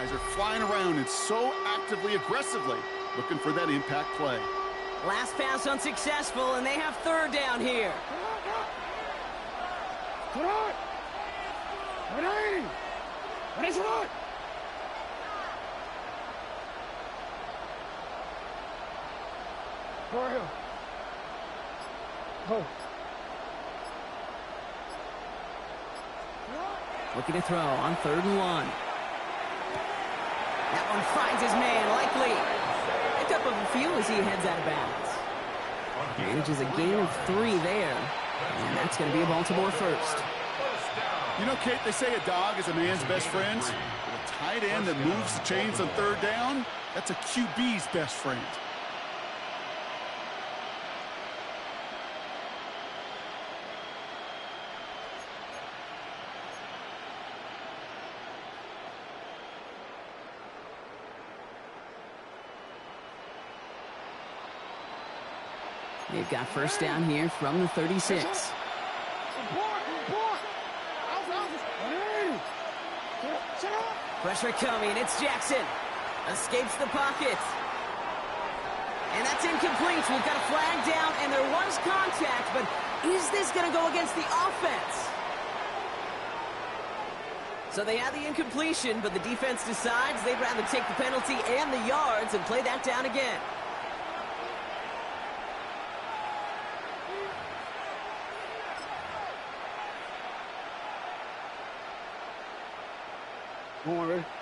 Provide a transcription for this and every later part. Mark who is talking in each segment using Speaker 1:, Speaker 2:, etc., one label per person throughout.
Speaker 1: guys are flying around and so actively, aggressively looking for that impact play.
Speaker 2: Last pass unsuccessful, and they have third down here. Looking to throw on 3rd and 1. That one finds his man, likely. Picked up a few as he heads out of bounds. Manages a gain of 3 there. And that's going to be a Baltimore first.
Speaker 1: You know, Kate, they say a dog is a man's best friend. But a tight end that moves the chains on 3rd down, that's a QB's best friend.
Speaker 2: They've got first down here from the 36. Pressure coming. It's Jackson. Escapes the pocket. And that's incomplete. We've got a flag down, and there was contact, but is this going to go against the offense? So they had the incompletion, but the defense decides they'd rather take the penalty and the yards and play that down again.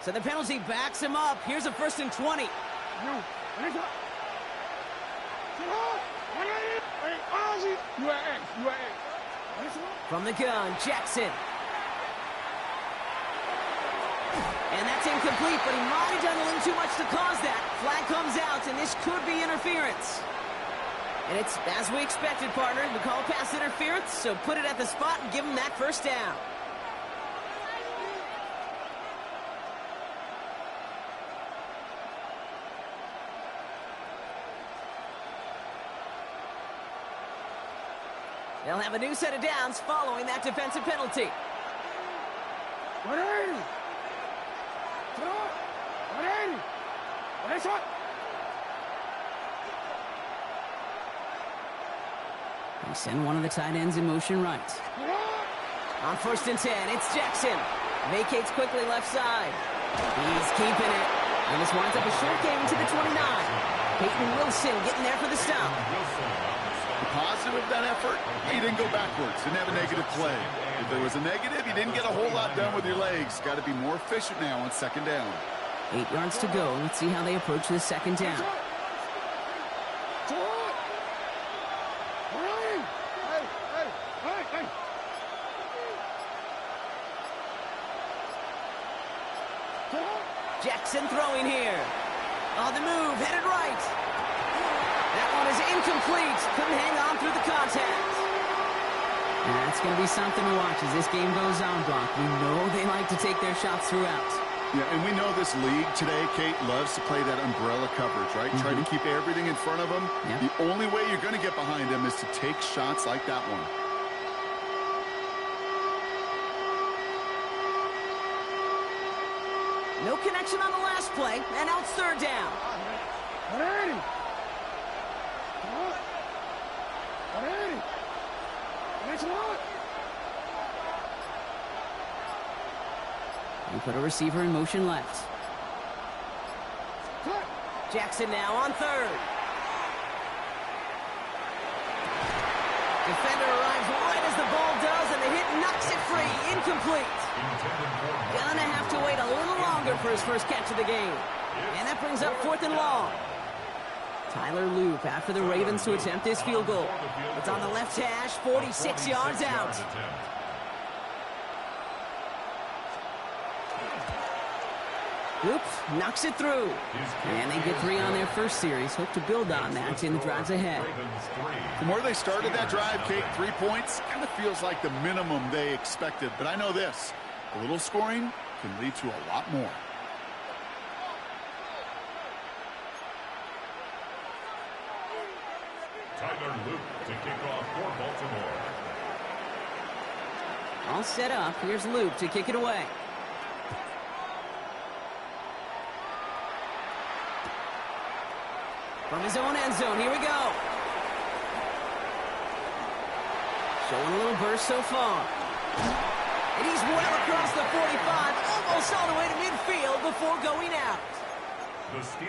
Speaker 2: So the penalty backs him up. Here's a 1st and 20. From the gun, Jackson. And that's incomplete, but he might have done a little too much to cause that. Flag comes out, and this could be interference. And it's as we expected, partner. We call pass interference, so put it at the spot and give him that first down. They'll have a new set of downs following that defensive penalty. They send one of the tight ends in motion right. On 1st and 10, it's Jackson. Vacates quickly left side. He's keeping it. And this winds up a short game to the 29. Peyton Wilson getting there for the stop.
Speaker 1: The positive of that effort, he didn't go backwards, didn't have a negative play. If there was a negative, you didn't get a whole lot done with your legs. Got to be more efficient now on 2nd down.
Speaker 2: 8 yards to go. Let's see how they approach this 2nd down. Jackson throwing here. On the move, headed right. That one is incomplete. Couldn't hang on through the contact. And that's going to be something to watch as this game goes on, Brock. We know they like to take their shots throughout.
Speaker 1: Yeah, and we know this league today, Kate, loves to play that umbrella coverage, right? Try to keep everything in front of them. Yep. The only way you're going to get behind them is to take shots like that one.
Speaker 2: No connection on the last play, and now it's 3rd down. We put a receiver in motion left. Jackson now on 3rd. Defender arrives right as the ball does, and the hit knocks it free. Incomplete. Gonna have to wait a little longer for his first catch of the game. And that brings up 4th and long. Tyler Loop after the Ravens to attempt this field goal. It's on the left hash, 46 yards out. Loop knocks it through. And they get 3 on their first series. Hope to build on that in the drives ahead.
Speaker 1: From where they started that drive, Kate, 3 points, kind of feels like the minimum they expected. But I know this, a little scoring can lead to a lot more.
Speaker 3: Tyler Loop to kick off for Baltimore.
Speaker 2: All set up. Here's Loop to kick it away. From his own end zone, here we go. Showing a little burst so far. And he's well across the 45, almost all the way to midfield before going out.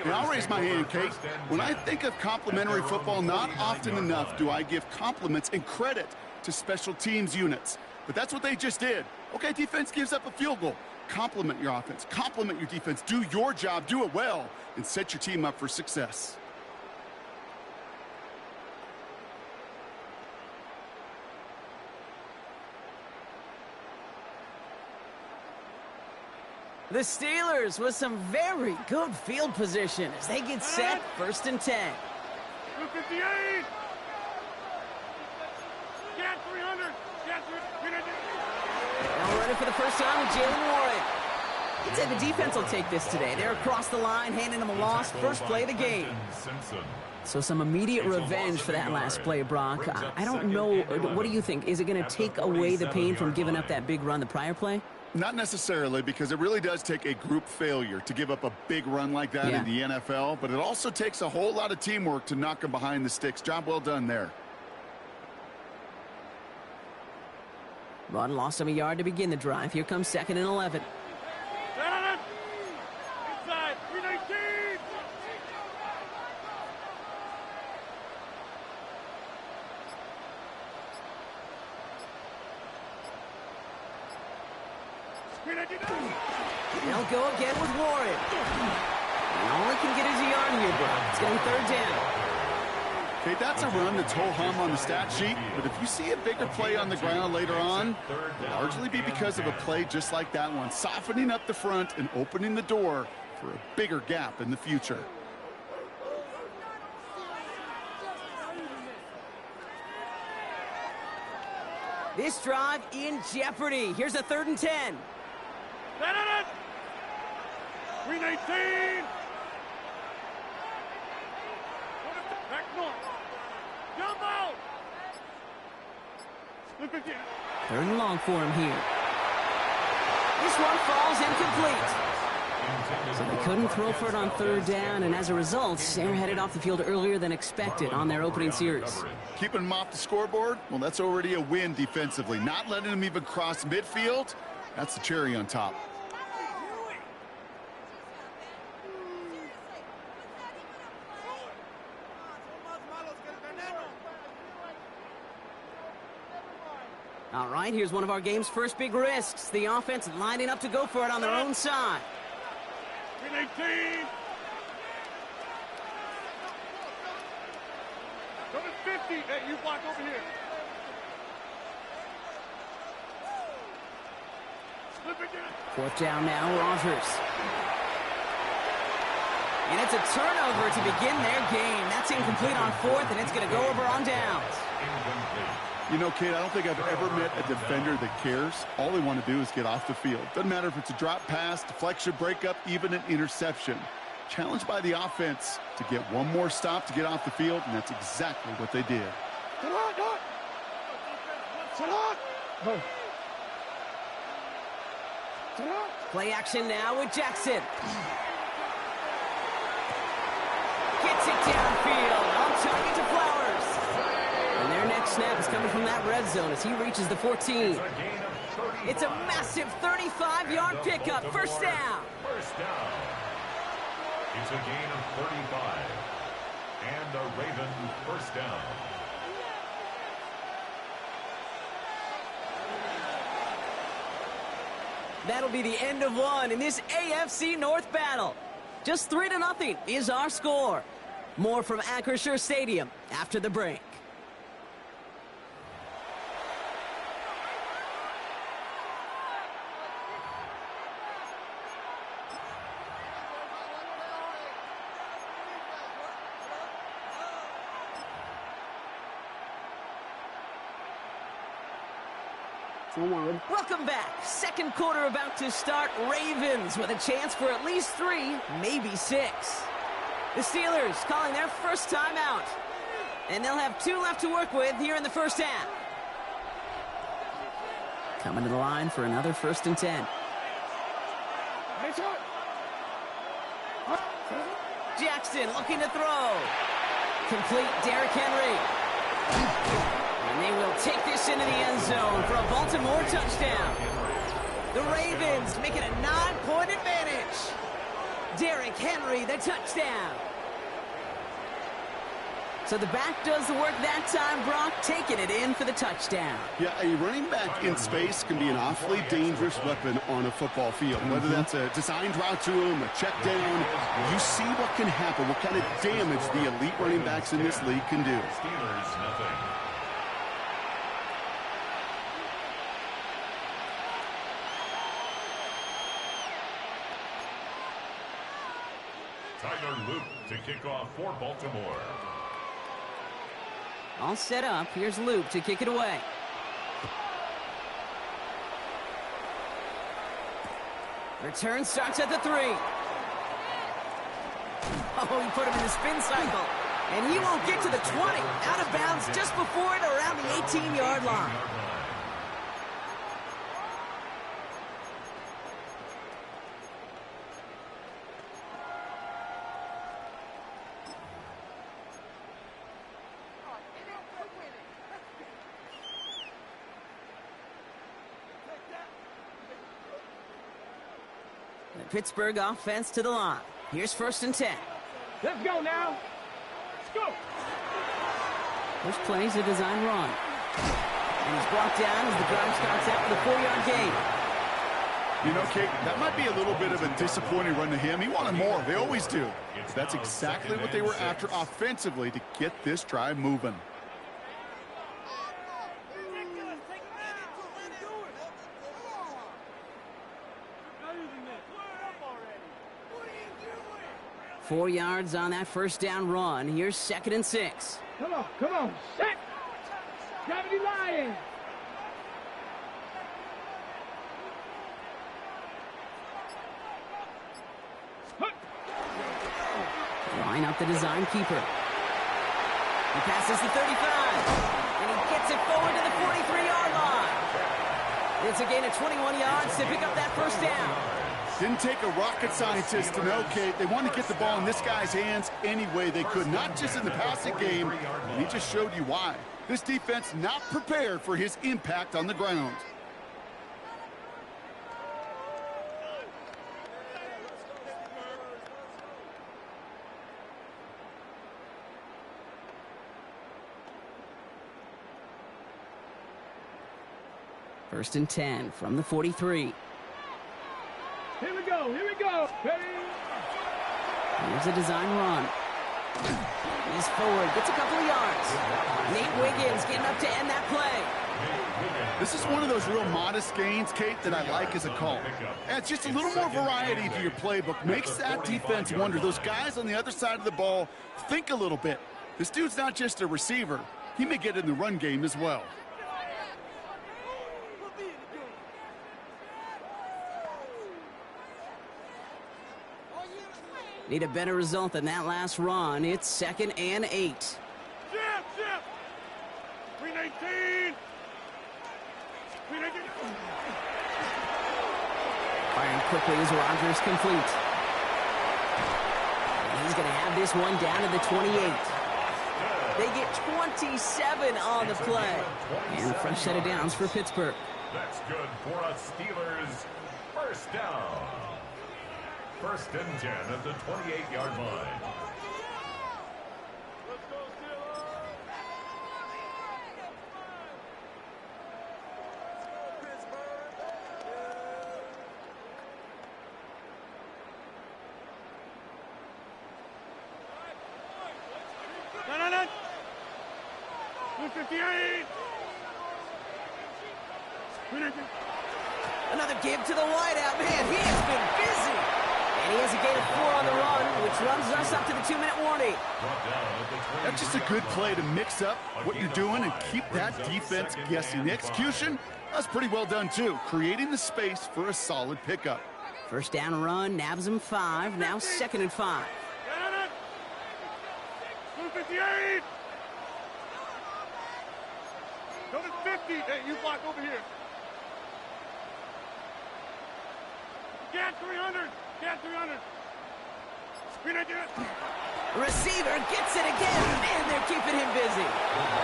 Speaker 1: Yeah, I'll raise my hand, Kate. When I think of complimentary football, not often enough do I give compliments and credit to special teams units. But that's what they just did. Okay, defense gives up a field goal. Compliment your offense. Compliment your defense. Do your job. Do it well. And set your team up for success.
Speaker 2: The Steelers with some very good field position as they get set, 1st and 10.
Speaker 4: 258. Get 300. Get 300.
Speaker 2: Now running for the first time with Jalen Warren. I'd say the defense will take this today. They're across the line, handing them a loss, first play of the game. So some immediate revenge for that last play, Brock. I don't know. What do you think? Is it going to take away the pain from giving up that big run the prior play?
Speaker 1: Not necessarily, because it really does take a group failure to give up a big run like that in the NFL, but it also takes a whole lot of teamwork to knock them behind the sticks. Job well done there.
Speaker 2: Run lost him a yard to begin the drive. Here comes 2nd and 11.
Speaker 4: Inside, 319.
Speaker 2: They'll go again with Warren. And all he can get is a yard here, Brock. It's going to be 3rd down.
Speaker 1: Okay, that's a run that's ho-hum on the stat sheet, but if you see a bigger play on the ground later on, it'll largely be because of a play just like that one, softening up the front and opening the door for a bigger gap in the future.
Speaker 2: This drive in jeopardy. Here's a 3rd and 10.
Speaker 4: 319. Back north. Jump out.
Speaker 2: 3rd and long for him here. This one falls incomplete. So they couldn't throw for it on 3rd down, and as a result, they're headed off the field earlier than expected on their opening series.
Speaker 1: Keeping them off the scoreboard, well, that's already a win defensively. Not letting them even cross midfield, that's the cherry on top.
Speaker 2: All right, here's one of our game's first big risks. The offense lining up to go for it on their own side.
Speaker 4: 319. 50. Hey, you block over here.
Speaker 2: Fourth down now, Rogers. And it's a turnover to begin their game. That's incomplete on 4th, and it's going to go over on downs.
Speaker 1: You know, Kate, I don't think I've ever met a defender that cares. All they want to do is get off the field. Doesn't matter if it's a drop pass, deflection, breakup, even an interception. Challenged by the offense to get one more stop to get off the field, and that's exactly what they did.
Speaker 2: Play action now with Jackson. Gets it downfield. On target to Flowers. And their next snap is coming from that red zone as he reaches the 14. It's a massive 35-yard pickup. First down.
Speaker 3: It's a gain of 35. And a Raven first down.
Speaker 2: That'll be the end of one in this AFC North battle. Just 3-0 is our score. More from Acrisure Stadium after the break. Welcome back. Second quarter about to start. Ravens with a chance for at least 3, maybe 6. The Steelers calling their first timeout. And they'll have 2 left to work with here in the first half. Coming to the line for another 1st and 10. Jackson looking to throw. Complete. Derrick Henry. And they will take this into the end zone for a Baltimore touchdown. The Ravens make it a 9-point advantage. Derrick Henry, the touchdown. So the back does the work that time, Brock, taking it in for the touchdown.
Speaker 1: Yeah, a running back in space can be an awfully dangerous weapon on a football field. Whether that's a designed route to him, a check down, you see what can happen, what kind of damage the elite running backs in this league can do.
Speaker 3: Steelers, nothing. Tyler Luke to kick off for Baltimore.
Speaker 2: All set up. Here's Luke to kick it away. Return starts at the 3. Oh, he put him in the spin cycle. And he won't get to the 20. Out of bounds just before it, around the 18-yard line. The Pittsburgh offense to the line. Here's 1st and 10.
Speaker 4: Let's go now. Let's go.
Speaker 2: First play's a design run. And he's brought down as the drive starts out with a 4-yard gain.
Speaker 1: You know, Kate, that might be a little bit of a disappointing run to him. He wanted more. They always do. But that's exactly what they were after offensively to get this drive moving.
Speaker 2: – 4 yards on that first down run. Here's 2nd and 6.
Speaker 4: Come on, set. Gravity Lion.
Speaker 2: Line up the design keeper. He passes the 35. And he gets it forward to the 43-yard line. It's a gain of 21 yards to pick up that first down.
Speaker 1: Didn't take a rocket scientist to know, Kate. They wanted to get the ball in this guy's hands any way they could, not just in the passing game. And he just showed you why. This defense not prepared for his impact on the ground.
Speaker 2: First and 10 from the 43.
Speaker 4: Here we go. Ready?
Speaker 2: Here's a design run. He's forward, gets a couple of yards. Nate Wiggins getting up to end that play.
Speaker 1: This is one of those real modest gains, Kate, that I like as a call. Adds just a little more variety to your playbook. Makes that defense wonder. Those guys on the other side of the ball think a little bit. This dude's not just a receiver. He may get in the run game as well.
Speaker 2: Need a better result than that last run. It's 2nd and 8.
Speaker 4: Zip. 319.
Speaker 2: Firing quickly as Rodgers complete. And he's going to have this one down to the 28. They get 27 on the play. And a fresh set of downs for Pittsburgh.
Speaker 3: That's good for a Steelers first down. 1st and 10 at the 28-yard line.
Speaker 4: Let's go, Steelers. No. 258.
Speaker 2: Another give to the wideout. Man, he has been busy. And he has a gain of 4 on the run, which runs us up to the 2-minute warning.
Speaker 1: That's just a good play to mix up what you're doing and keep that defense guessing. The execution, that's pretty well done too, creating the space for a solid pickup.
Speaker 2: First down run, nabs him 5, now 2nd and 5.
Speaker 4: 258. Go to 50. Hey, you block over here. Get 300.
Speaker 2: Receiver gets it again, and they're keeping him busy.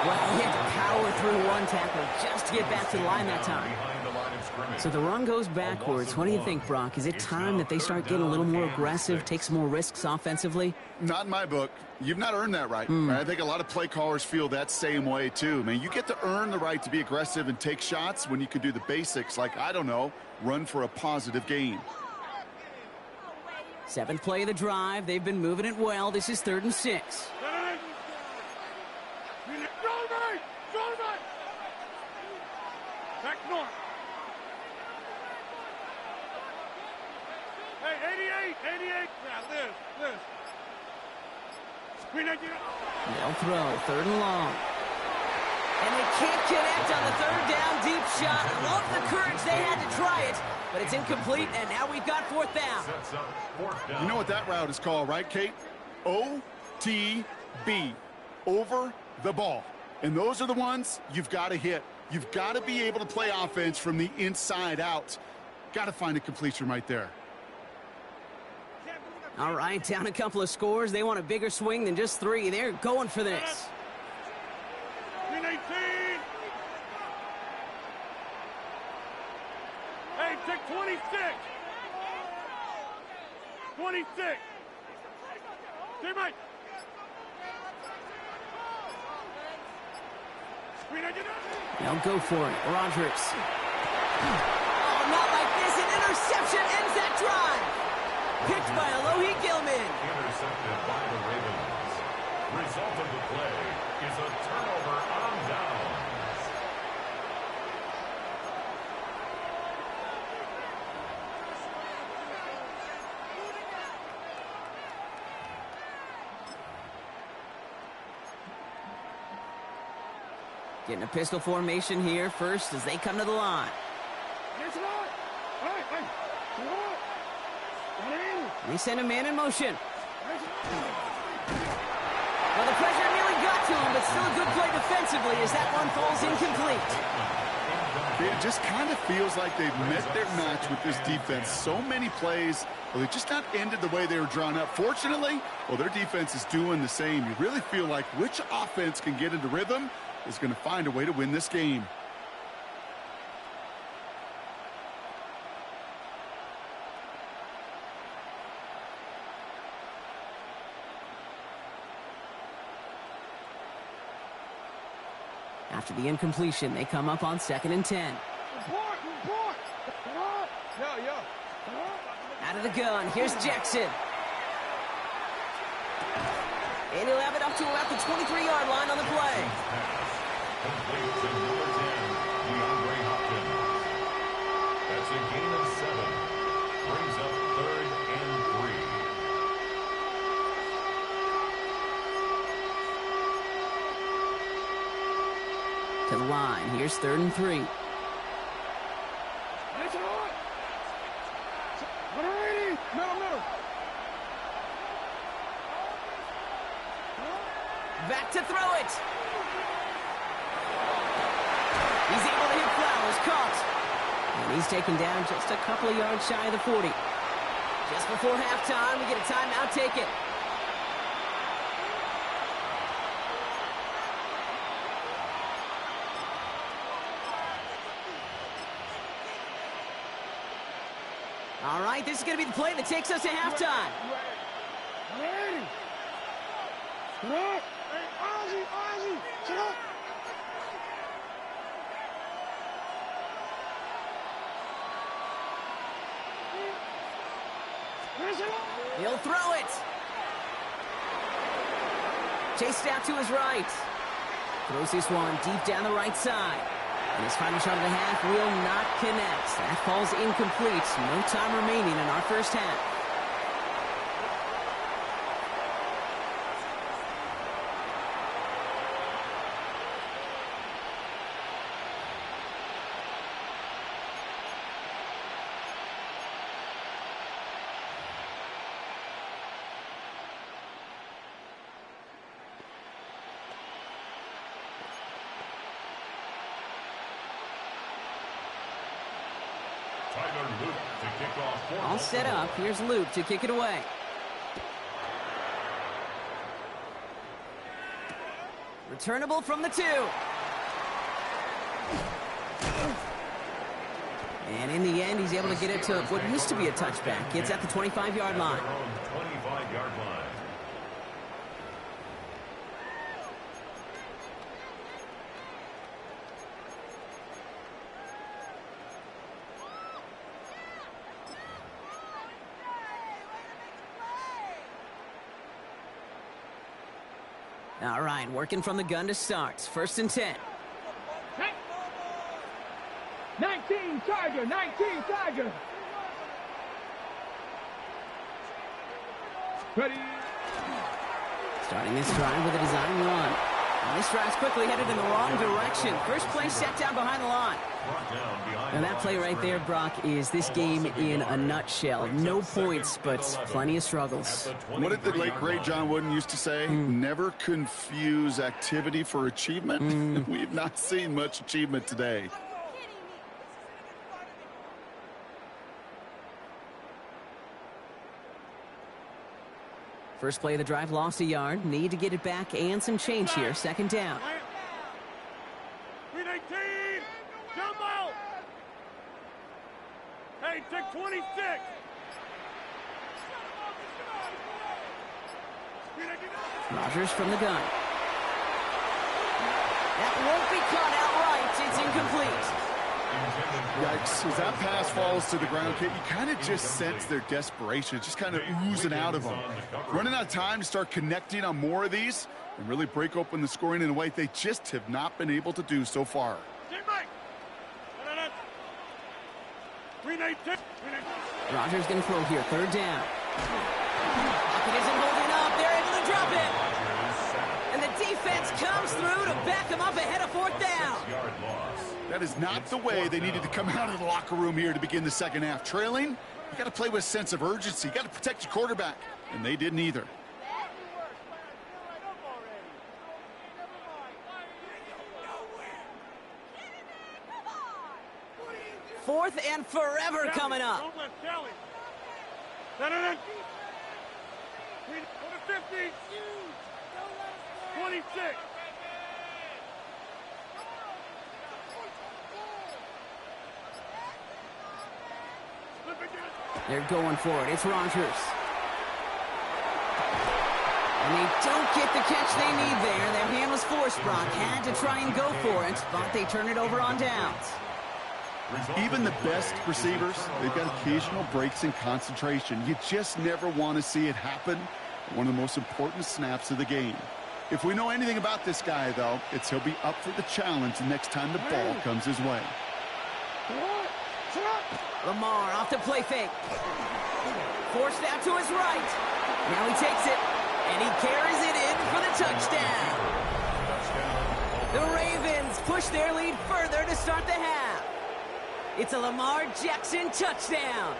Speaker 2: Well, he had to power through one tackle just to get back to the line that time. So the run goes backwards. What do you think, Brock? Is it time that they start getting a little more aggressive, take some more risks offensively?
Speaker 1: Not in my book. You've not earned that right. I think a lot of play callers feel that same way, too. Man, you get to earn the right to be aggressive and take shots when you can do the basics, like, I don't know, run for a positive gain.
Speaker 2: 7th play of the drive. They've been moving it well. This is 3rd and 6.
Speaker 4: Back north. Hey, 88. Now, Liz.
Speaker 2: They'll throw. 3rd and long. And they can't connect on the 3rd down deep shot. I love the courage they had to try it, but it's incomplete, and now we've got 4th down.
Speaker 1: You know what that route is called, right, Kate? OTB, over the ball. And those are the ones you've got to hit. You've got to be able to play offense from the inside out. Got to find a completion right there.
Speaker 2: All right, down a couple of scores. They want a bigger swing than just 3. They're going for this.
Speaker 4: 18. Hey, take 26. 26. Teammate.
Speaker 2: They'll go for it. Rodgers. Oh, not like this. An interception ends that drive. Picked by Alohi Gilman.
Speaker 3: Intercepted by the Ravens. Result of the play is a turnover on downs.
Speaker 2: Getting a pistol formation here first as they come to the line. They send a man in motion. Well, the pressure nearly got to him, but still a good play defensively as that one falls incomplete.
Speaker 1: It just kind of feels like they've met their match with this defense. So many plays, well, they just not ended the way they were drawn up. Fortunately, well, their defense is doing the same. You really feel like which offense can get into rhythm is going to find a way to win this game.
Speaker 2: After the incompletion, they come up on 2nd and 10. Out of the gun, here's Jackson. And he'll have it up to about the 23-yard line on the play.
Speaker 3: Complete to number 10, DeAndre Hopkins. That's a gain of 7. Brings up 3rd and 3.
Speaker 2: To the line, here's 3rd and 3. Back to throw it. He's able to hit Flowers, caught. And he's taken down just a couple of yards shy of the 40. Just before halftime, we get a timeout taken. All right, this is going to be the play that takes us to halftime. He'll throw it. Chased out to his right. Throws this one deep down the right side. And his final shot of the half will not connect. That falls incomplete. No time remaining in our first half.
Speaker 3: Tyler Luke to kick off.
Speaker 2: All set up. Here's Luke to kick it away. Returnable from the 2. And in the end, he's able to get it to what used to be a touchback. It's at the 25-yard line.
Speaker 3: 25-yard line.
Speaker 2: All right, working from the gun to start. 1st and 10.
Speaker 5: 19 Tiger, 19 Tiger. Ready.
Speaker 2: Starting this drive with a design run. And this drive's quickly headed in the wrong direction. First play set down behind the line. And that play right there, Brock, is this game in a nutshell. No points, but plenty of struggles.
Speaker 1: What did the late, great John Wooden used to say? Never confuse activity for achievement. We've not seen much achievement today.
Speaker 2: First play of the drive, lost a yard. Need to get it back and some change here. 2nd down.
Speaker 4: 18, jumbo. Hey, take 26.
Speaker 2: Rodgers from the gun. That won't be caught outright. It's incomplete.
Speaker 1: Yikes. As that pass falls to the ground, Kate, you kind of just sense their desperation. It's just kind of oozing out of them. Running out of time to start connecting on more of these and really break open the scoring in a way they just have not been able to do so far.
Speaker 2: Rodgers going to throw here. 3rd down. Pocket isn't holding up. They're able to drop it. And the defense comes through to back him up ahead of 4th down.
Speaker 1: That is not the way they needed to come out of the locker room here to begin the 2nd half. Trailing, you got to play with a sense of urgency. You got to protect your quarterback, and they didn't either.
Speaker 2: 4th and forever coming up.
Speaker 4: Don't let Kelly. Go to 50. 26.
Speaker 2: They're going for it. It's Rodgers. And they don't get the catch they need there. Their hand was forced, Brock. Had to try and go for it, but they turn it over on downs.
Speaker 1: Even the best receivers, they've got occasional breaks in concentration. You just never want to see it happen. One of the most important snaps of the game. If we know anything about this guy, though, it's he'll be up for the challenge the next time the ball comes his way.
Speaker 2: Lamar off the play fake. Forced out to his right. Now he takes it, and he carries it in for the touchdown. The Ravens push their lead further to start the half. It's a Lamar Jackson touchdown.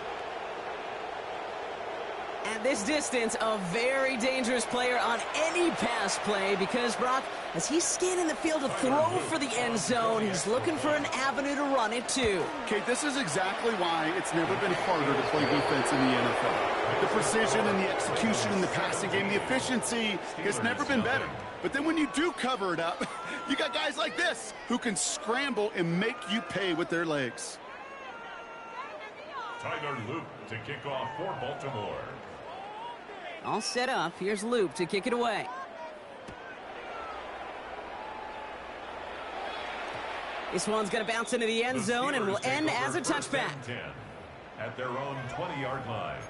Speaker 2: At this distance, a very dangerous player on any pass play because, Brock, as he's scanning the field to throw for the end zone, he's looking for an avenue to run it too.
Speaker 1: Kate, this is exactly why it's never been harder to play defense in the NFL. The precision and the execution in the passing game, the efficiency has never been better. But then when you do cover it up, you got guys like this who can scramble and make you pay with their legs.
Speaker 3: Tyler Luke to kick off for Baltimore.
Speaker 2: All set up. Here's Loop to kick it away. This one's going to bounce into the end zone and will end as a touchback.
Speaker 3: At their own 20-yard line.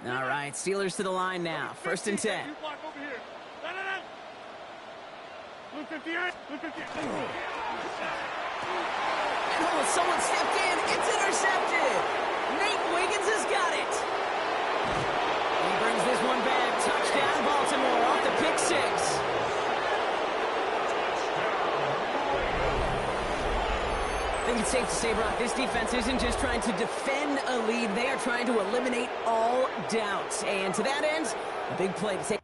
Speaker 2: All right, Steelers to the line now. 1st and 10. Oh, someone stepped in. It's intercepted. Nate Wiggins has got it. He brings this one back. Touchdown, Baltimore, off the pick 6. I think it's safe to say, Brock, this defense isn't just trying to defend a lead. They are trying to eliminate all doubts. And to that end, a big play to take.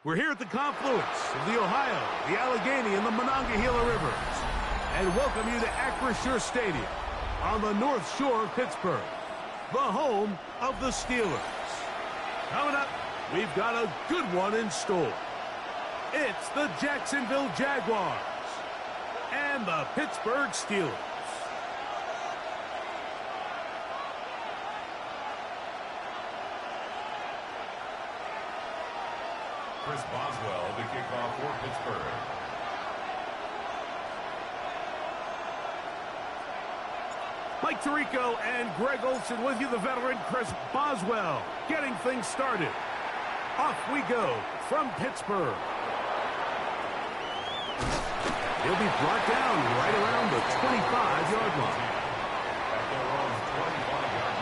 Speaker 6: We're here at the confluence of the Ohio, the Allegheny, and the Monongahela Rivers, and welcome you to Acrisure Stadium on the North Shore of Pittsburgh, the home of the Steelers. Coming up, we've got a good one in store. It's the Jacksonville Jaguars and the Pittsburgh Steelers.
Speaker 3: Chris Boswell to kick off for Pittsburgh.
Speaker 6: Mike Tirico and Greg Olsen with you, the veteran Chris Boswell, getting things started. Off we go from Pittsburgh. He'll be brought down right around the 25-yard line.
Speaker 3: At their own 25-yard line.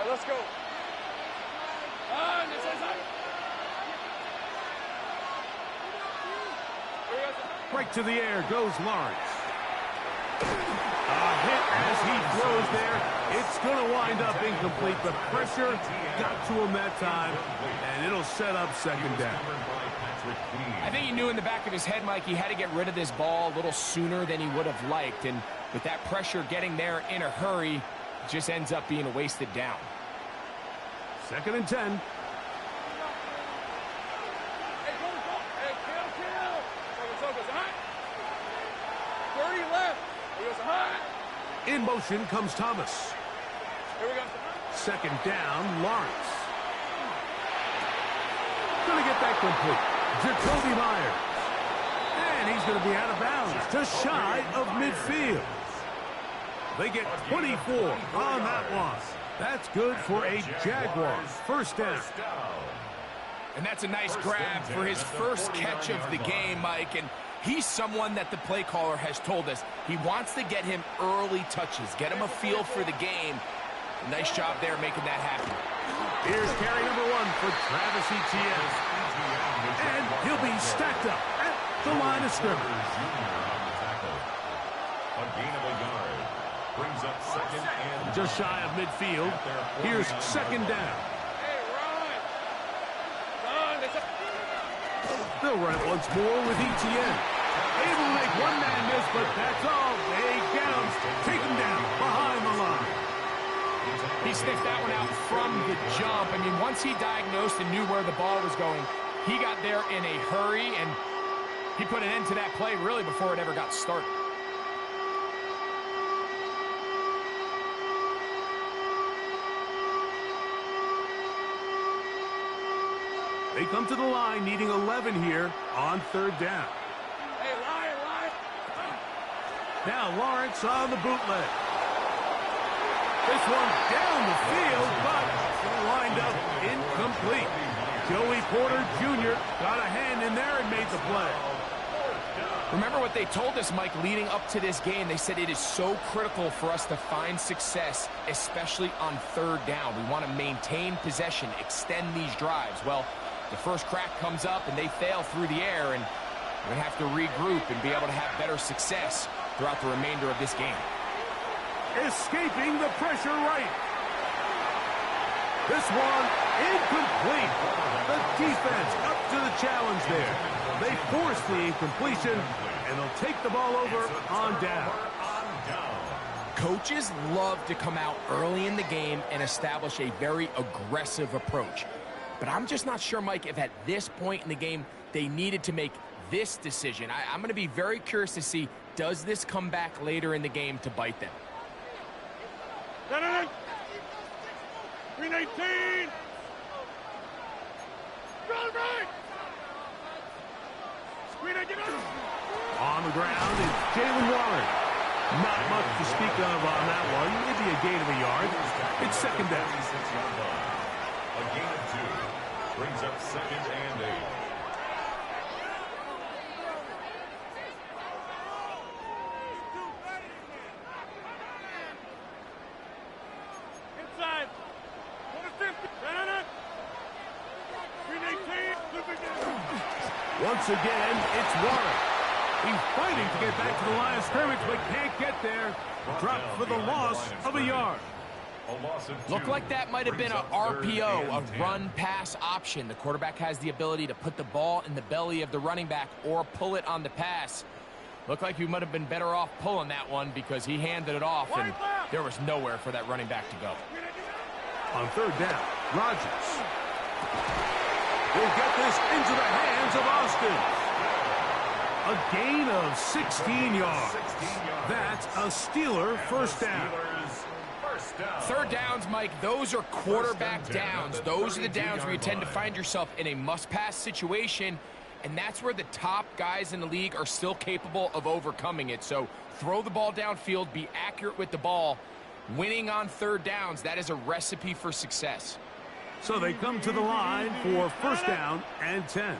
Speaker 4: Let's go.
Speaker 6: Right to the air goes Lawrence. A hit as he throws there. It's going to wind up incomplete. The pressure got to him that time, and it'll set up second down.
Speaker 7: I think he knew in the back of his head, Mike, he had to get rid of this ball a little sooner than he would have liked. And with that pressure getting there in a hurry, it just ends up being a wasted down.
Speaker 6: Second and 10. In motion comes Thomas. Second down, Lawrence. Going to get that complete. Jacoby Myers. And he's going to be out of bounds, just shy of midfield. They get 24 on that one. That's good for a Jaguars first down.
Speaker 7: And that's a nice grab for his first catch of the game, Mike. And he's someone that the play caller has told us he wants to get him early touches, get him a feel for the game. Nice job there making that happen.
Speaker 6: Here's carry number 1 for Travis Etienne. And he'll be stacked up at the line of scrimmage.
Speaker 3: A gain of a yard. Brings up second and
Speaker 6: just shy of midfield. Here's second down. They'll run it once more with Etienne. Able to make one man miss, but that's all. They get him. Take him down behind the line.
Speaker 7: He sniffed that one out from the jump. I mean, once he diagnosed and knew where the ball was going, he got there in a hurry, and he put an end to that play really before it ever got started.
Speaker 6: They come to the line needing 11 here on third down.
Speaker 4: Hey, lie.
Speaker 6: Now Lawrence on the bootleg. This one down the field, but lined up incomplete. Joey Porter Jr. got a hand in there and made the play.
Speaker 7: Remember what they told us, Mike, leading up to this game. They said it is so critical for us to find success, especially on third down. We want to maintain possession, extend these drives. Well, the first crack comes up and they fail through the air, and we're going to have to regroup and be able to have better success throughout the remainder of this game.
Speaker 6: Escaping the pressure right. This one incomplete. The defense up to the challenge there. They force the incompletion, and they'll take the ball over on down.
Speaker 7: Coaches love to come out early in the game and establish a very aggressive approach. But I'm just not sure, Mike, if at this point in the game they needed to make this decision. I'm going to be very curious to see, does this come back later in the game to bite them?
Speaker 4: 319. Right.
Speaker 6: On the ground is Jalen Warren. Not much to speak of on that one. Maybe a gain of a yard. It's second down.
Speaker 3: A gain of 2. Brings up second and 8.
Speaker 6: Once again, it's Warren. He's fighting to get back to the line of scrimmage, but can't get there. Dropped for the loss of a yard.
Speaker 7: Looked like that might have been a RPO, a run-pass option. The quarterback has the ability to put the ball in the belly of the running back or pull it on the pass. Looked like you might have been better off pulling that one because he handed it off, and there was nowhere for that running back to go.
Speaker 6: On third down, Rodgers will get this into the hands of Austin. A gain of 16 yards. That's a Steeler first down.
Speaker 7: Third downs, Mike, those are quarterback downs. Those are the downs where you tend to find yourself in a must-pass situation, and that's where the top guys in the league are still capable of overcoming it. So throw the ball downfield, be accurate with the ball. Winning on third downs, that is a recipe for success.
Speaker 6: So they come to the line for first down and 10.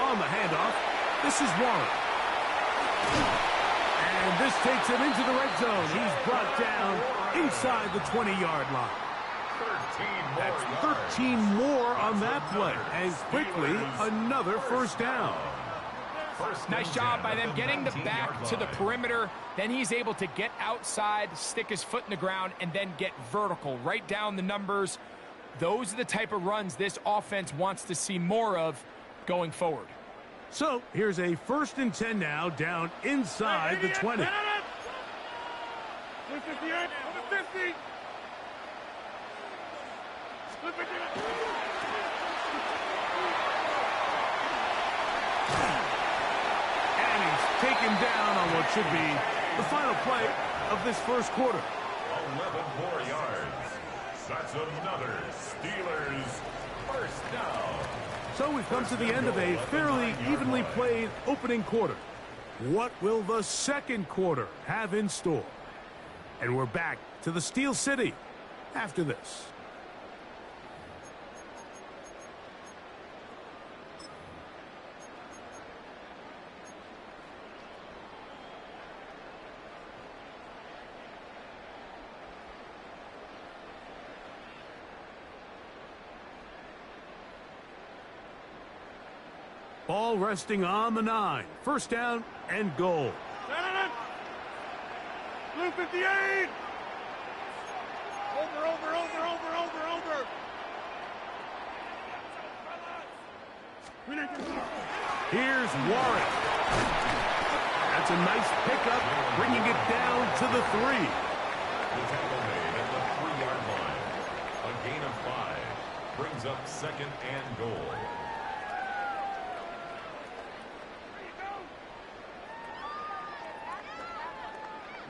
Speaker 6: On the handoff, this is Warren. And this takes him into the red zone. He's brought down inside the 20-yard line. That's 13 more on that play. And quickly, another first down.
Speaker 7: Nice job by them getting the back to the perimeter. Then he's able to get outside, stick his foot in the ground, and then get vertical, right down the numbers. Those are the type of runs this offense wants to see more of going forward.
Speaker 6: So here's a 1st and 10 now, down inside the 20.
Speaker 4: 58, 50.
Speaker 6: And he's taken down on what should be the final play of this first quarter.
Speaker 3: 11 more yards. That's another Steelers first down.
Speaker 6: So we've come to the end of a fairly evenly played opening quarter. What will the second quarter have in store? And we're back to the Steel City after this. Ball resting on the 9. First down and goal.
Speaker 4: Blue 58. Over.
Speaker 6: Here's Warren. That's a nice pickup, bringing it down to the 3.
Speaker 3: The tackle made at the 3-yard line. A gain of 5 brings up 2nd and goal.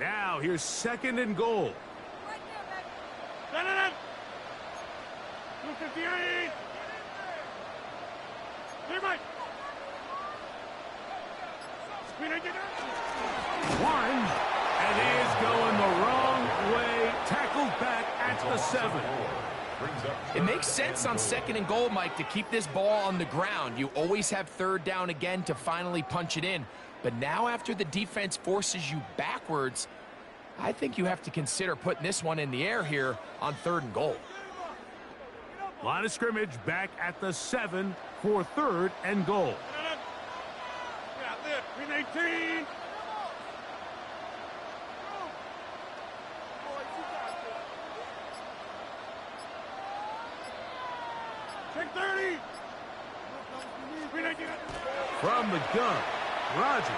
Speaker 6: Now here's 2nd and goal.
Speaker 4: Blue 58.
Speaker 6: Warren, and he is going the wrong way. Tackled back at the 7.
Speaker 7: It makes sense on 2nd and goal, Mike, to keep this ball on the ground. You always have third down again to finally punch it in. But now after the defense forces you backwards, I think you have to consider putting this one in the air here on 3rd and goal.
Speaker 6: Line of scrimmage back at the 7 for 3rd and goal.
Speaker 4: 18. Check 30.
Speaker 6: From the gun, Rodgers.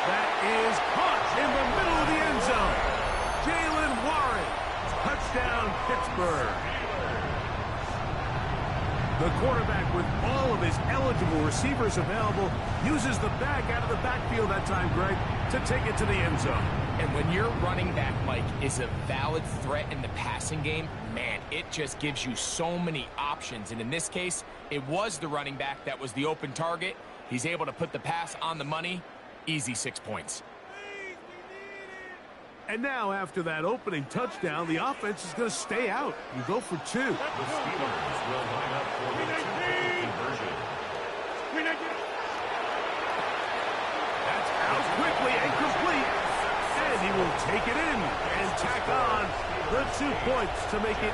Speaker 6: That is caught in the middle of the end zone. Jalen Warren. Touchdown, Pittsburgh. The quarterback, with all of his eligible receivers available, uses the back out of the backfield that time, Greg, to take it to the end zone.
Speaker 7: And when your running back, Mike, is a valid threat in the passing game, man, it just gives you so many options. And in this case, it was the running back that was the open target. He's able to put the pass on the money. Easy 6 points.
Speaker 6: And now, after that opening touchdown, the offense is going to stay out. You go for 2.
Speaker 3: The Steelers will line up for the 2-point conversion.
Speaker 6: That's out quickly and complete. And he will take it in and tack on the 2 points to make it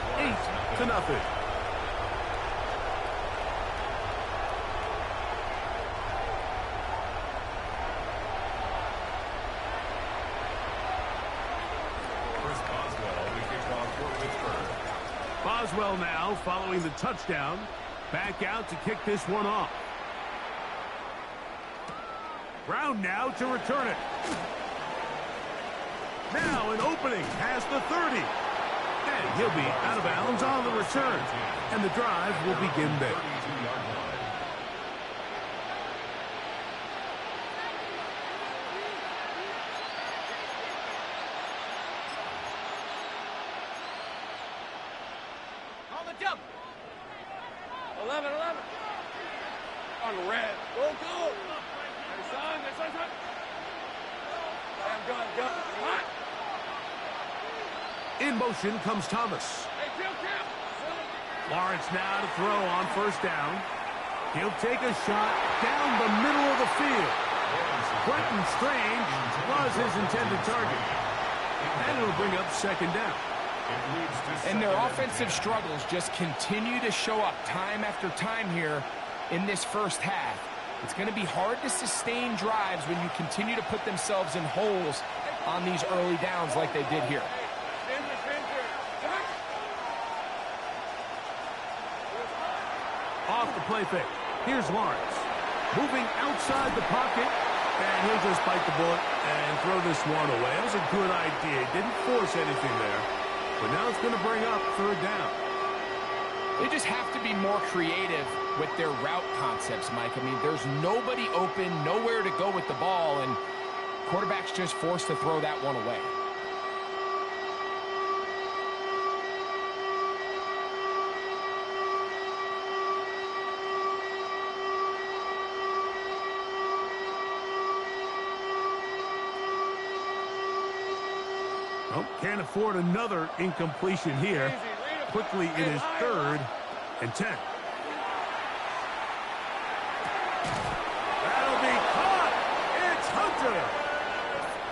Speaker 6: 8-0. Boswell now following the touchdown. Back out to kick this one off. Brown now to return it. Now an opening past the 30. And he'll be out of bounds on the return. And the drive will begin there.
Speaker 5: On the jump. 11. On the red. Go. Hey, son. Gun. Hot.
Speaker 6: In motion comes Thomas.
Speaker 5: Hey, kill.
Speaker 6: Lawrence now to throw on first down. He'll take a shot down the middle of the field. Quentin Strange was his intended target. And it'll bring up second down.
Speaker 7: And their offensive struggles just continue to show up time after time here in this first half. It's going to be hard to sustain drives when you continue to put themselves in holes on these early downs like they did here.
Speaker 6: Off the play fake. Here's Lawrence. Moving outside the pocket. And he'll just bite the bullet and throw this one away. That was a good idea. Didn't force anything there. But now it's going to bring up third down.
Speaker 7: They just have to be more creative with their route concepts, Mike. I mean, there's nobody open, nowhere to go with the ball, and quarterback's just forced to throw that one away.
Speaker 6: Well, can't afford another incompletion here. Quickly, it is 3rd and 10. That'll be caught. It's Hunter.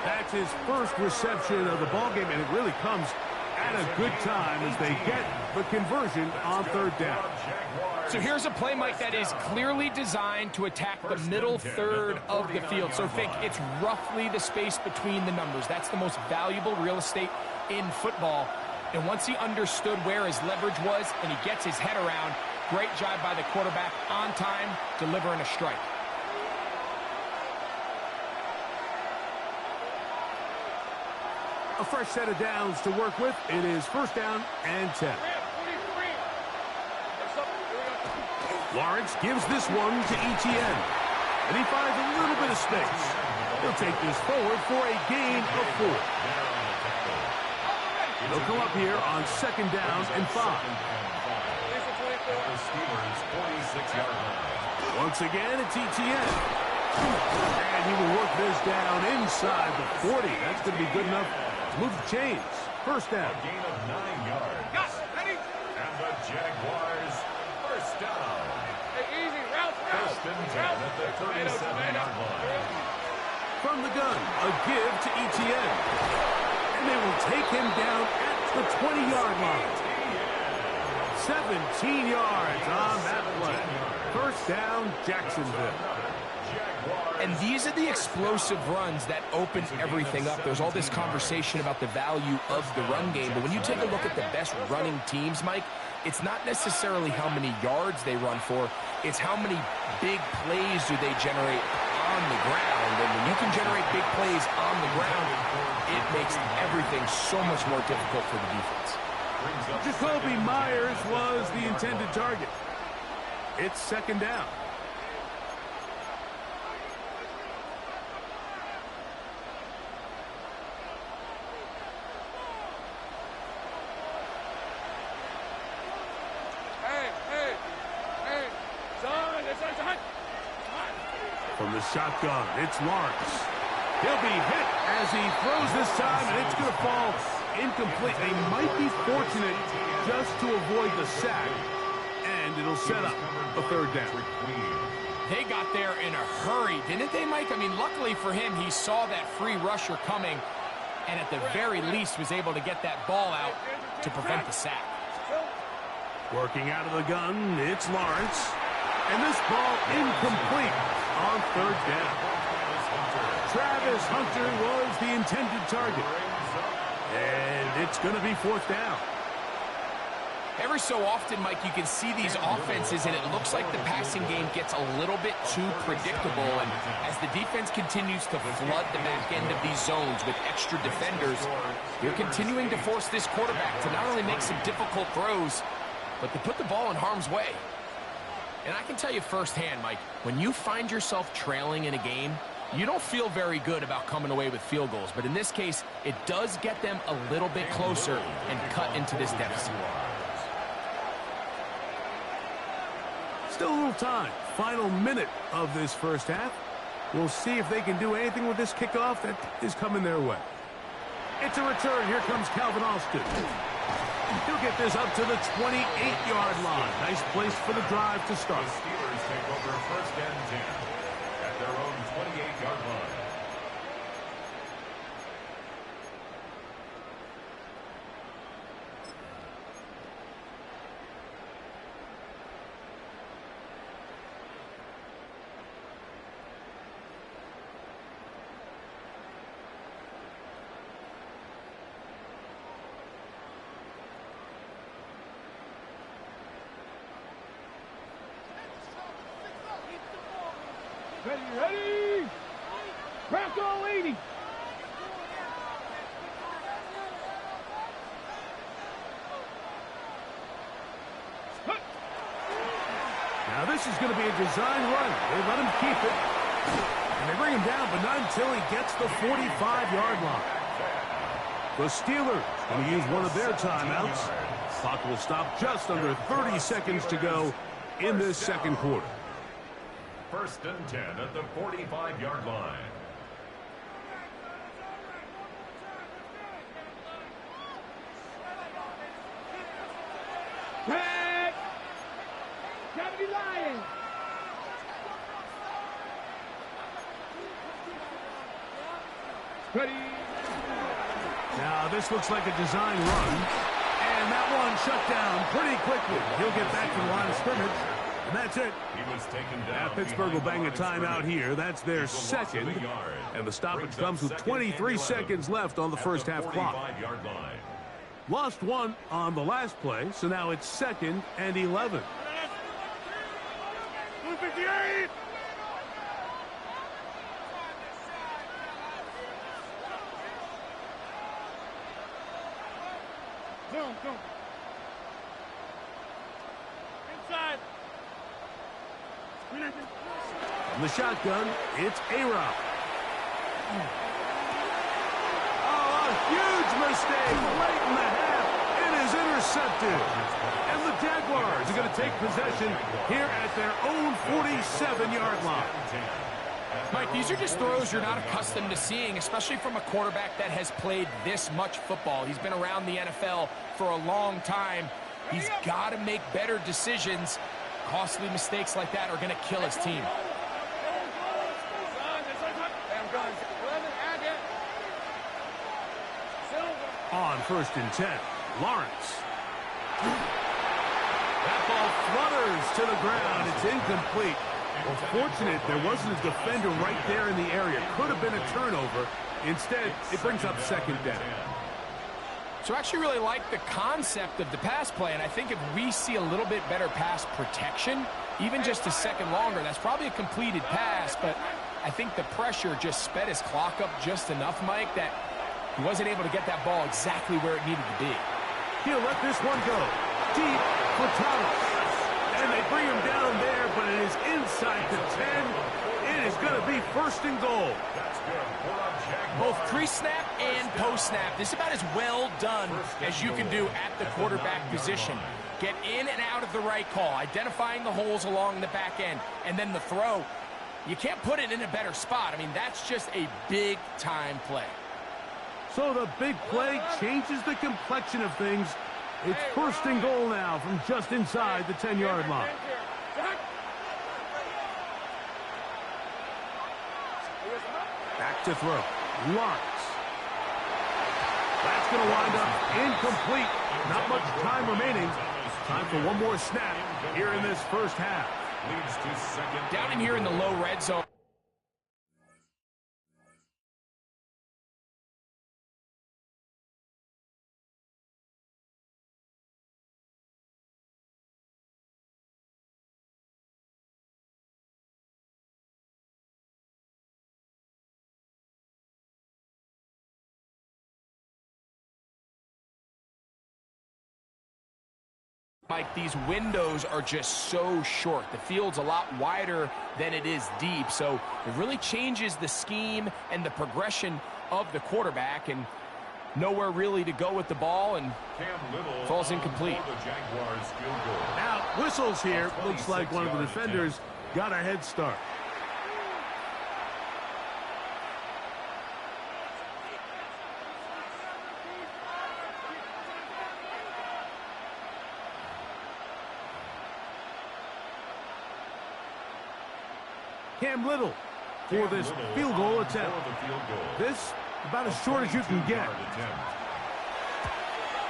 Speaker 6: That's his first reception of the ballgame, and it really comes at a good time as they get the conversion on third down.
Speaker 7: So here's a play, Mike, that is clearly designed to attack the middle third of the field. So think it's roughly the space between the numbers. That's the most valuable real estate in football. And once he understood where his leverage was and he gets his head around, great job by the quarterback on time, delivering a strike.
Speaker 6: A fresh set of downs to work with. It is first down and 10. Lawrence gives this one to Etienne. And he finds a little bit of space. He'll take this forward for a gain of 4. They'll come up here on second down and 5. Once again, it's Etienne. And he will work this down inside the 40. That's going to be good enough to move the chains. First down.
Speaker 3: A gain of 9 yards. And the Jaguars first down. First and 10 at the 37-yard line.
Speaker 6: From the gun, a give to Etienne. And they will take him down at the 20-yard line. 17 yards on that play. First down, Jacksonville.
Speaker 7: And these are the explosive runs that open everything up. There's all this conversation about the value of the run game, but when you take a look at the best running teams, Mike, it's not necessarily how many yards they run for, it's how many big plays do they generate on the ground. And when you can generate big plays on the ground, it makes everything so much more difficult for the defense.
Speaker 6: Jacoby Myers was the intended target. It's second down. From the shotgun, it's Lawrence. He'll be hit as he throws this time, and it's going to fall incomplete. They might be fortunate just to avoid the sack, and it'll set up a third down.
Speaker 7: They got there in a hurry, didn't they, Mike? I mean, luckily for him, he saw that free rusher coming, and at the very least was able to get that ball out to prevent the sack.
Speaker 6: Working out of the gun, it's Lawrence. And this ball incomplete on third down. Travis Hunter was the intended target. And it's going to be fourth down.
Speaker 7: Every so often, Mike, you can see these offenses, and it looks like the passing game gets a little bit too predictable. And as the defense continues to flood the back end of these zones with extra defenders, they're continuing to force this quarterback to not only make some difficult throws, but to put the ball in harm's way. And I can tell you firsthand, Mike, when you find yourself trailing in a game, you don't feel very good about coming away with field goals. But in this case, it does get them a little bit closer and cut into this deficit.
Speaker 6: Still a little time. Final minute of this first half. We'll see if they can do anything with this kickoff that is coming their way. It's a return. Here comes Calvin Austin. He'll get this up to the 28-yard line. Nice place for the drive to start.
Speaker 3: The Steelers take over first and 10 at their own 28-yard line.
Speaker 4: Ready? Bronco 80.
Speaker 6: Now this is going to be a design run. They let him keep it. And they bring him down, but not until he gets the 45-yard line. The Steelers going to use one of their timeouts. Clock will stop just under 30 seconds to go in this second quarter.
Speaker 3: First and 10 at the 45-yard line.
Speaker 4: Red. Cavity Lion. Ready.
Speaker 6: Now this looks like a design run. And that one shut down pretty quickly. He'll get back to the line of scrimmage. And that's it.
Speaker 3: He was taken down.
Speaker 6: Now Pittsburgh will bang a timeout here. That's their second. And the stoppage comes with 23 seconds left on the first half clock. Lost one on the last play, so now it's second and 11.
Speaker 4: 258. Go. Inside.
Speaker 6: From the shotgun, it's A-Rob. Oh, a huge mistake late in the half. It is intercepted. And the Jaguars are going to take possession here at their own 47-yard line.
Speaker 7: Mike, these are just throws you're not accustomed to seeing, especially from a quarterback that has played this much football. He's been around the NFL for a long time. He's got to make better decisions. Costly mistakes like that are going to kill his team.
Speaker 6: On first and 10, Lawrence. That ball flutters to the ground. It's incomplete. Well, fortunate there wasn't a defender right there in the area. Could have been a turnover. Instead, it brings up second down.
Speaker 7: So I actually really like the concept of the pass play, and I think if we see a little bit better pass protection, even just a second longer, that's probably a completed pass, but I think the pressure just sped his clock up just enough, Mike, that he wasn't able to get that ball exactly where it needed to be.
Speaker 6: He'll let this one go. Deep for Thomas. And they bring him down there, but it is inside the 10. It is going to be first and goal.
Speaker 7: Both pre-snap and post-snap. This is about as well done as you can do at the quarterback position. Get in and out of the right call, identifying the holes along the back end, and then the throw. You can't put it in a better spot. I mean, that's just a big-time play.
Speaker 6: So the big play changes the complexion of things. It's first and goal now from just inside the 10-yard line. Back to throw. Lawrence. That's going to wind up incomplete. Not much time remaining. Time for one more snap here in this first half.
Speaker 3: Leads to second.
Speaker 7: Down in here in the low red zone. Mike, these windows are just so short. The field's a lot wider than it is deep, so it really changes the scheme and the progression of the quarterback, and nowhere really to go with the ball, and falls incomplete.
Speaker 6: Now, whistles here. Looks like one of the defenders got a head start. Cam Little for this field goal attempt. This about as short as you can get.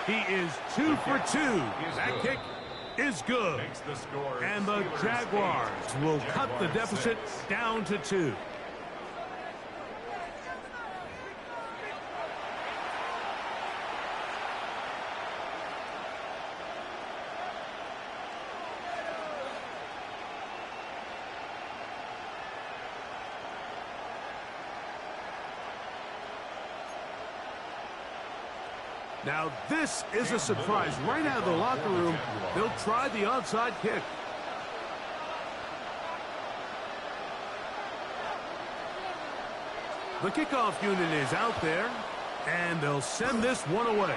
Speaker 6: He is 2 for 2. That kick is good. And the Jaguars will cut the deficit down to 2. Now, this is a surprise. Right out of the locker room, they'll try the onside kick. The kickoff unit is out there, and they'll send this one away.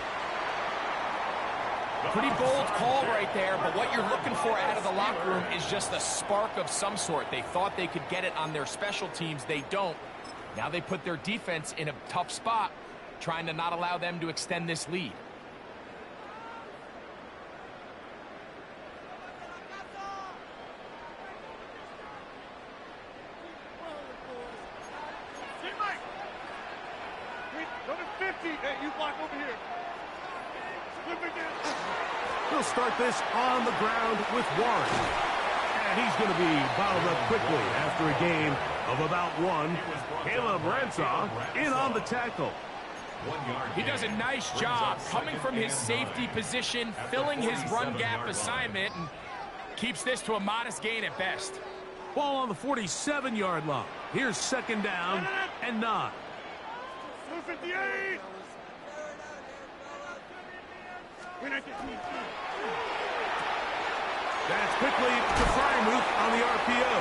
Speaker 7: Pretty bold call right there, but what you're looking for out of the locker room is just a spark of some sort. They thought they could get it on their special teams. They don't. Now they put their defense in a tough spot, trying to not allow them to extend this lead.
Speaker 6: He'll start this on the ground with Warren. And he's going to be bottled up quickly after a game of about 1. Caleb Ransaw in on the tackle.
Speaker 7: He does a nice job coming from his safety position, filling his run gap assignment, and keeps this to a modest gain at best.
Speaker 6: Ball on the 47-yard line. Here's second down and 9.
Speaker 4: 258.
Speaker 6: That's quickly to Frymuth on the RPO.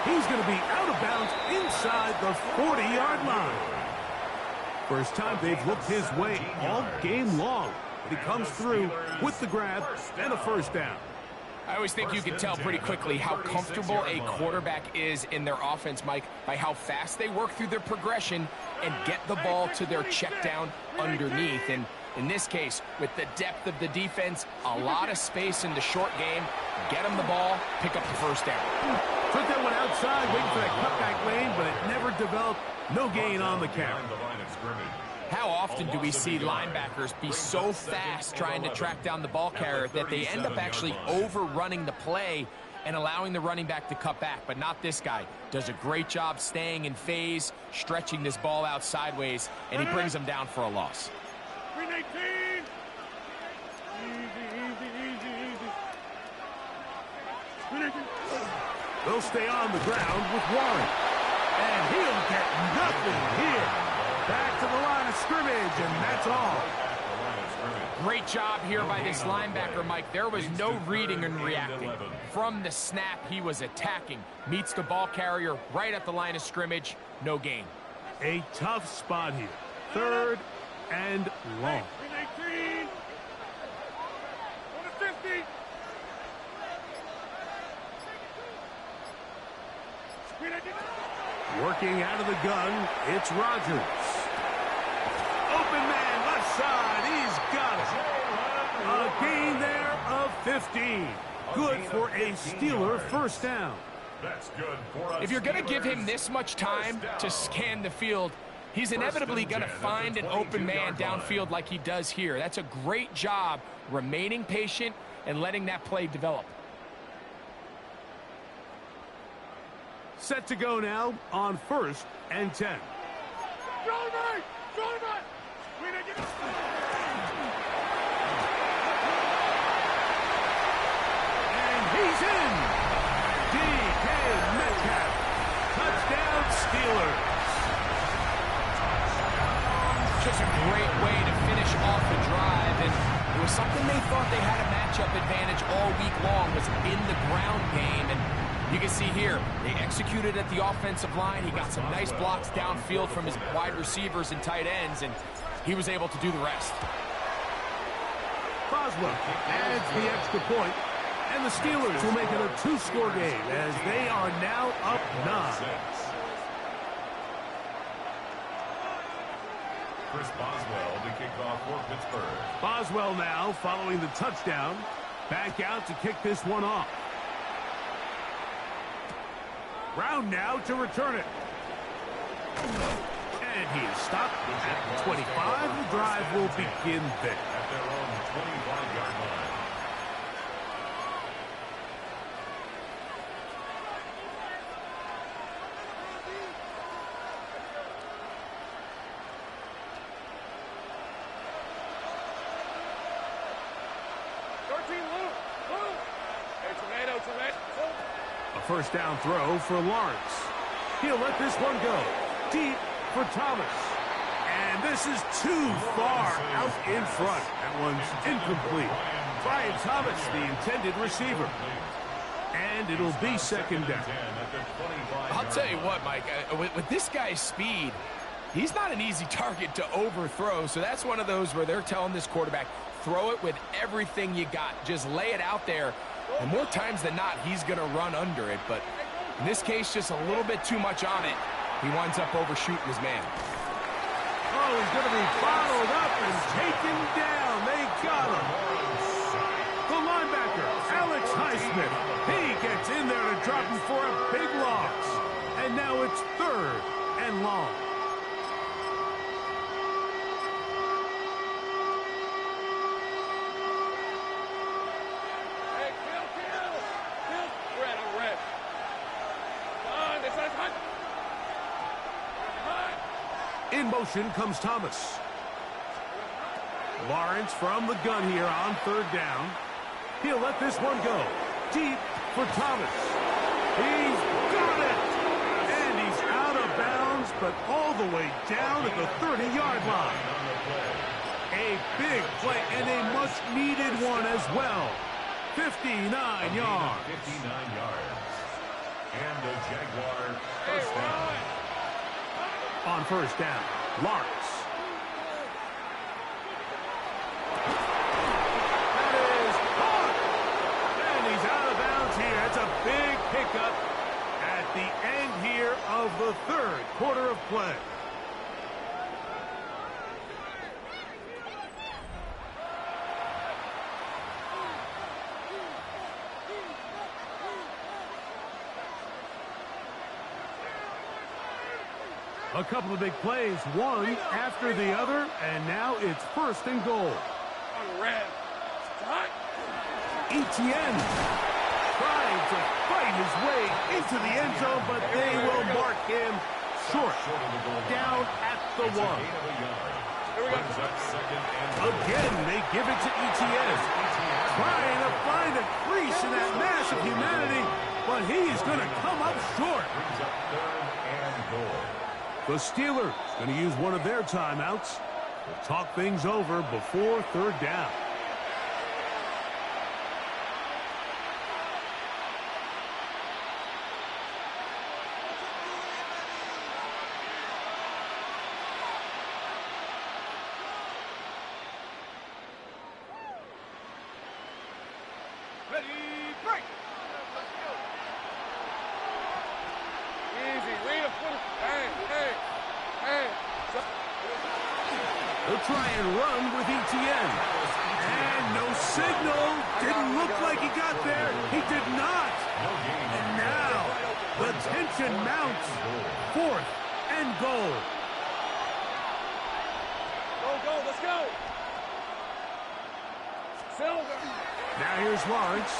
Speaker 6: He's going to be out of bounds inside the 40-yard line. First time they've looked his way all game long. But he comes through with the grab and a first down.
Speaker 7: I always think you can tell pretty quickly how comfortable a quarterback is in their offense, Mike, by how fast they work through their progression and get the ball to their check down underneath. And in this case, with the depth of the defense, a lot of space in the short game, get them the ball, pick up the first down.
Speaker 6: Took that one outside, waiting for that cutback lane, but it never developed. No gain on the carry.
Speaker 7: How often do we see linebackers be so fast trying to track down the ball carrier that they end up actually overrunning the play and allowing the running back to cut back? But not this guy. Does a great job staying in phase, stretching this ball out sideways, and he brings them down for a loss.
Speaker 4: 319. Easy.
Speaker 6: They'll stay on the ground with Warren. And he'll get nothing here. Back to the line of scrimmage, and that's all.
Speaker 7: Great job here by this linebacker, Mike. There was no reading and reacting. From the snap, he was attacking. Meets the ball carrier right at the line of scrimmage. No gain.
Speaker 6: A tough spot here. 3rd and long.
Speaker 4: 319. 150.
Speaker 6: Working out of the gun, it's Rodgers. Open man, left side, he's got it. A gain there of 15. Good for a Steeler first down.
Speaker 3: That's good for us.
Speaker 7: If you're going to give him this much time to scan the field, He's inevitably going to find an open man downfield like he does here. That's a great job remaining patient and letting that play develop.
Speaker 6: Set to go now on 1st and 10. And he's in. D.K. Metcalf. Touchdown Steelers.
Speaker 7: Just a great way to finish off the drive, and it was something they thought they had a matchup advantage all week long, was in the ground game. And you can see here, they executed at the offensive line. He got some nice blocks downfield from his wide receivers and tight ends, and he was able to do the rest.
Speaker 6: Boswell adds the extra point, and the Steelers will make it a 2-score game as they are now up 9.
Speaker 3: Chris Boswell to kick off for Pittsburgh.
Speaker 6: Boswell now following the touchdown. Back out to kick this one off. Brown now to return it. And he is stopped at 25. The drive will begin there.
Speaker 3: At their own 25-yard line.
Speaker 6: A first down throw for Lawrence. He'll let this one go. Deep for Thomas. And this is too far out in front. That one's incomplete. Brian Thomas, the intended receiver. And it'll be second down.
Speaker 7: I'll tell you what, Mike, with this guy's speed, he's not an easy target to overthrow. So that's one of those where they're telling this quarterback, throw it with everything you got. Just lay it out there. And more times than not, he's going to run under it. But in this case, just a little bit too much on it. He winds up overshooting his man.
Speaker 6: Oh, he's going to be bottled up and taken down. They got him. The linebacker, Alex Highsmith. He gets in there to drop him for a big loss. And now it's 3rd and long. In motion comes Thomas. Lawrence from the gun here on 3rd down. He'll let this one go. Deep for Thomas. He's got it! And he's out of bounds, but all the way down at the 30-yard line. A big play and a much-needed one as well. 59 yards.
Speaker 3: 59 yards. And the Jaguar first down.
Speaker 6: On 1st down, Lawrence. That is caught. And he's out of bounds here. It's a big pickup at the end here of the 3rd quarter of play. A couple of big plays, one after the other, and now it's 1st and goal. Etienne trying to fight his way into the end zone, but they will mark him short, down at the 1. Again, they give it to Etienne, trying to find a crease in that mass of humanity, but he's going to come up short. The Steelers going to use one of their timeouts to talk things over before 3rd down.
Speaker 5: Ready, break! Easy, read a foot. Hey.
Speaker 6: They'll try and run with Etienne. And no signal. Didn't look like he got there. He did not. And now the tension mounts. 4th and goal.
Speaker 5: go. Silver.
Speaker 6: Now here's Lawrence.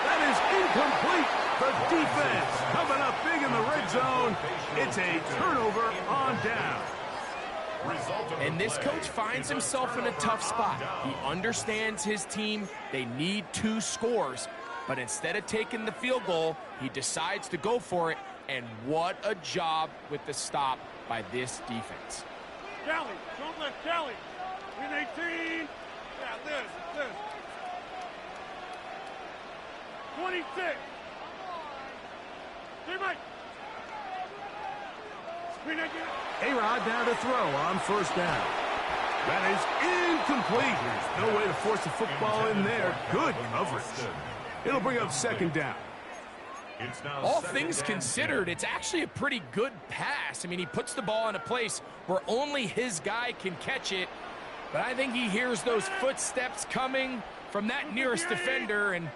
Speaker 6: That is incomplete. The defense coming up big in the red zone. It's a turnover on down.
Speaker 7: And this coach finds himself in a tough spot. He understands his team. They need 2 scores. But instead of taking the field goal, he decides to go for it. And what a job with the stop by this defense.
Speaker 4: Kelly, don't let Kelly. Win 18. Yeah, this. 26. Teammate. Win 18.
Speaker 6: A-Rod now to throw on first down. That is incomplete. There's no way to force the football in there. Good coverage. It'll bring up second down.
Speaker 7: All things considered, it's actually a pretty good pass. I mean, he puts the ball in a place where only his guy can catch it. But I think he hears those footsteps coming from that nearest defender, and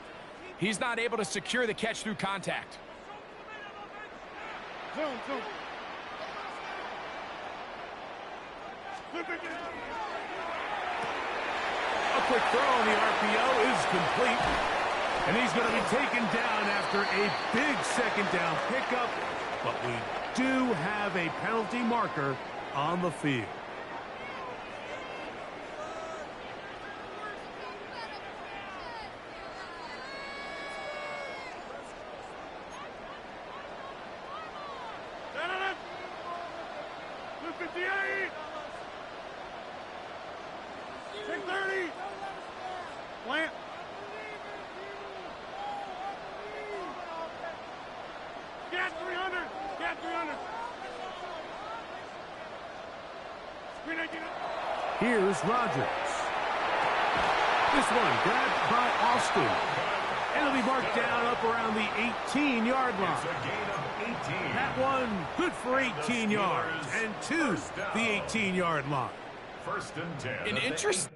Speaker 7: he's not able to secure the catch through contact.
Speaker 4: Zoom.
Speaker 6: A quick throw on the RPO is complete. And he's going to be taken down after a big second down pickup. But we do have a penalty marker on the field.
Speaker 4: Plant. Get 300. Get 300.
Speaker 6: Here's Rodgers. This one grabbed by Austin. And it'll be marked down up around the 18-yard line.
Speaker 3: It's a gain of 18.
Speaker 6: That one good for 18 yards and to the 18-yard line.
Speaker 3: First and 10.
Speaker 7: An interest.